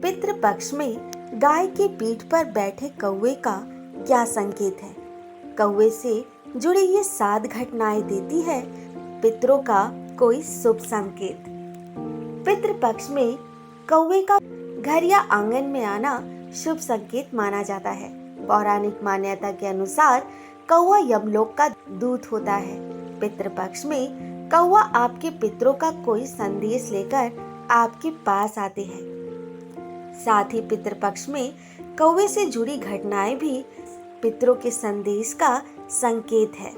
पितृपक्ष में गाय की पीठ पर बैठे कौवे का क्या संकेत है? कौवे से जुड़ी ये 7 घटनाएं देती है पितरों का कोई शुभ संकेत। पितृपक्ष में कौवे का घर या आंगन में आना शुभ संकेत माना जाता है। पौराणिक मान्यता के अनुसार कौवा यमलोक का दूत होता है। पितृपक्ष में कौवा आपके पितरों का कोई संदेश लेकर आपके पास आते हैं। साथ ही पितृपक्ष में कौवे से जुड़ी घटनाएं भी पितरों के संदेश का संकेत है।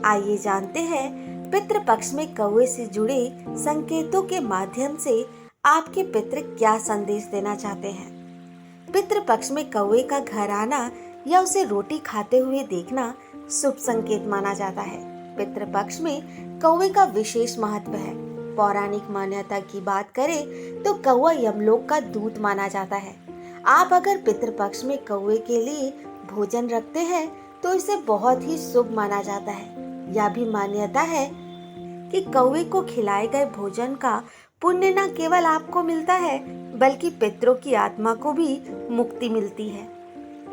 आइए जानते हैं पितृपक्ष में कौवे से जुड़े संकेतों के माध्यम से आपके पितृ क्या संदेश देना चाहते हैं। पितृपक्ष में कौवे का घर आना या उसे रोटी खाते हुए देखना शुभ संकेत माना जाता है। पितृपक्ष में कौवे का विशेष महत्व है। पौराणिक मान्यता की बात करें तो कौवा यमलोक का दूत माना जाता है। आप अगर पितृपक्ष में कौवे के लिए भोजन रखते हैं तो इसे बहुत ही शुभ माना जाता है। यह भी मान्यता है कि कौवे को खिलाए गए भोजन का पुण्य न केवल आपको मिलता है बल्कि पितरों की आत्मा को भी मुक्ति मिलती है।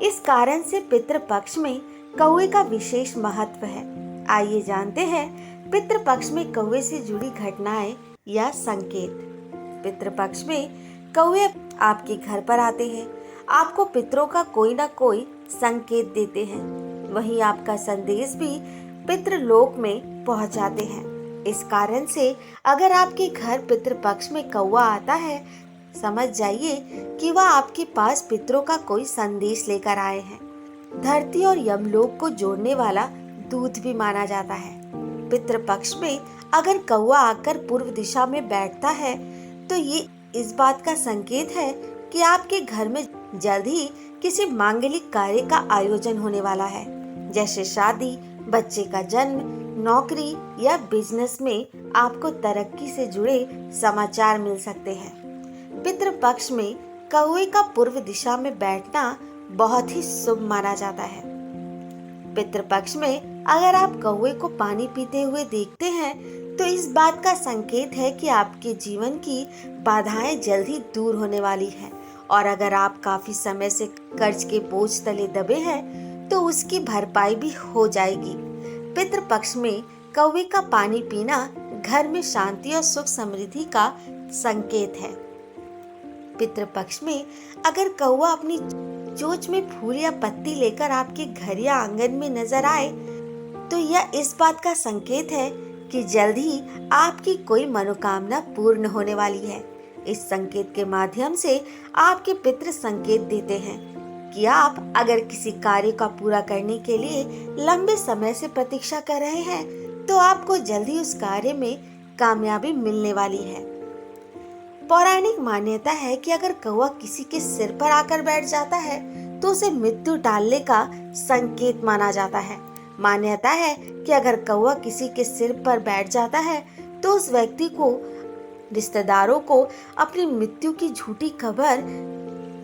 इस कारण से पितृपक्ष में कौवे का विशेष महत्व है। आइए जानते हैं पितृपक्ष में कौवे से जुड़ी घटनाएं या संकेत। पितृपक्ष में कौवे आपके घर पर आते हैं, आपको पितरों का कोई ना कोई संकेत देते हैं। वहीं आपका संदेश भी पितृलोक में पहुंचाते हैं। इस कारण से अगर आपके घर पितृपक्ष में कौवा आता है, समझ जाइए कि वह आपके पास पितरों का कोई संदेश लेकर आए हैं। धरती और यमलोक को जोड़ने वाला दूत भी माना जाता है। पितृपक्ष में अगर कौवा आकर पूर्व दिशा में बैठता है तो ये इस बात का संकेत है कि आपके घर में जल्द ही किसी मांगलिक कार्य का आयोजन होने वाला है, जैसे शादी, बच्चे का जन्म, नौकरी या बिजनेस में आपको तरक्की से जुड़े समाचार मिल सकते हैं। पितृपक्ष में कौवे का पूर्व दिशा में बैठना बहुत ही शुभ माना जाता है। पितृपक्ष में अगर आप कौवे को पानी पीते हुए देखते हैं तो इस बात का संकेत है कि आपके जीवन की बाधाएं जल्द ही दूर होने वाली हैं। और अगर आप काफी समय से कर्ज के बोझ तले दबे हैं तो उसकी भरपाई भी हो जाएगी। पितृपक्ष में कौवे का पानी पीना घर में शांति और सुख समृद्धि का संकेत है। पितृपक्ष में अगर कौवा अपनी चोंच में फूल या पत्ती लेकर आपके घर या आंगन में नजर आए तो यह इस बात का संकेत है कि जल्द ही आपकी कोई मनोकामना पूर्ण होने वाली है। इस संकेत के माध्यम से आपके पितृ संकेत देते हैं कि आप अगर किसी कार्य का पूरा करने के लिए लंबे समय से प्रतीक्षा कर रहे हैं तो आपको जल्द ही उस कार्य में कामयाबी मिलने वाली है। पौराणिक मान्यता है कि अगर कौवा किसी के सिर पर आकर बैठ जाता है तो उसे मृत्यु टालने का संकेत माना जाता है। मान्यता है कि अगर कौवा किसी के सिर पर बैठ जाता है तो उस व्यक्ति को, रिश्तेदारों को अपनी मृत्यु की झूठी खबर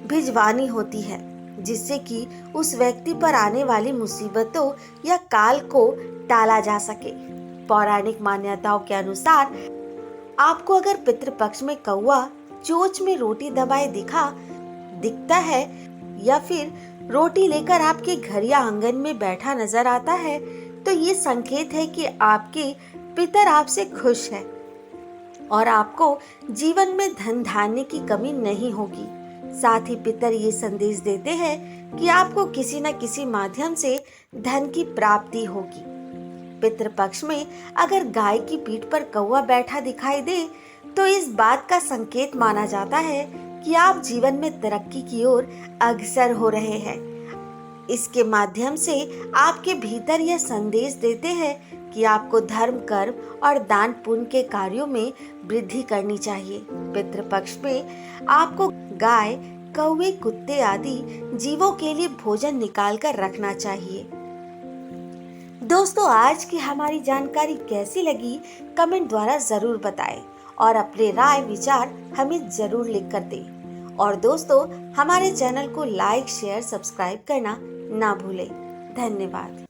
भिजवानी होती है, जिससे कि उस व्यक्ति पर आने वाली मुसीबतों या काल को टाला जा सके। पौराणिक मान्यताओं के अनुसार आपको अगर पितृपक्ष में कौवा चोंच में रोटी दबाए दिखता है या फिर रोटी लेकर आपके घर या आंगन में बैठा नजर आता है तो ये संकेत है कि आपके पितर आपसे खुश हैं और आपको जीवन में धन धान्य की कमी नहीं होगी। साथ ही पितर ये संदेश देते हैं कि आपको किसी न किसी माध्यम से धन की प्राप्ति होगी। पितृपक्ष में अगर गाय की पीठ पर कौवा बैठा दिखाई दे तो इस बात का संकेत माना जाता है कि आप जीवन में तरक्की की ओर अग्रसर हो रहे हैं। इसके माध्यम से आपके भीतर यह संदेश देते हैं कि आपको धर्म, कर्म और दान पुण्य के कार्यों में वृद्धि करनी चाहिए। पितृपक्ष में आपको गाय, कौवे, कुत्ते आदि जीवों के लिए भोजन निकाल कर रखना चाहिए। दोस्तों, आज की हमारी जानकारी कैसी लगी कमेंट द्वारा जरूर बताएं और अपने राय विचार हमें जरूर लिख कर दें। और दोस्तों, हमारे चैनल को लाइक, शेयर, सब्सक्राइब करना ना भूलें। धन्यवाद।